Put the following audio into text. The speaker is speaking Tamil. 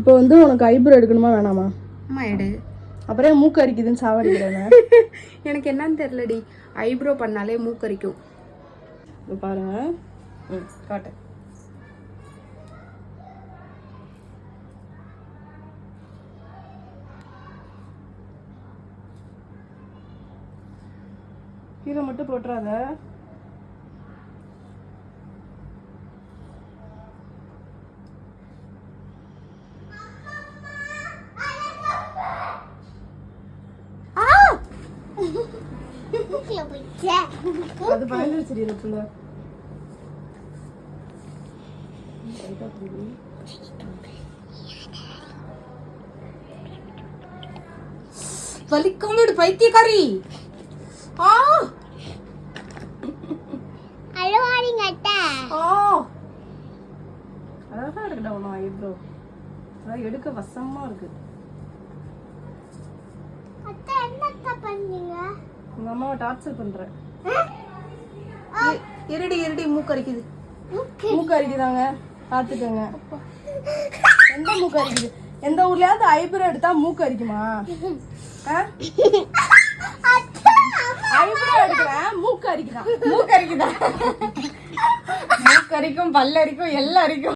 இப்போ வந்து உனக்கு ஐப்ரோ எடுக்கணுமா வேணாமா? அம்மா எடு. அப்புறம் மூக்கு அரிக்குதுன்னு சாவடிக்கிறேன். எனக்கு என்னன்னு தெரியலடி, ஐப்ரோ பண்ணாலே மூக்கரிக்கும். பாருங்க. காட்டு. கீரை மட்டும் போட்டுறாத. அது பயந்துருச்சு புள்ள. வலிக்காம பைத்தியக்காரி. அழகா இருக்குடா உன ஐப்ரோ. அதான் எடுக்க வசமா இருக்கு. உங்க அம்மாவை டார்ச்சர் பண்ற. இருடி இருடி, மூக்கரிக்குது. மூக்கு அரிக்குதாங்க, பாத்துக்கோங்க. எந்த மூக்கு அரிக்குது? எந்த ஊர்லயாவது ஐப்ரோ எடுத்தா மூக்கு அரிக்குமா? ஐப்ரோ எடுக்கிறேன், மூக்கு அரிக்குதான். மூக்கரிக்குதா? மூக்கரிக்கும், பல்லரிக்கும், எல்லாம் அரிக்கும்.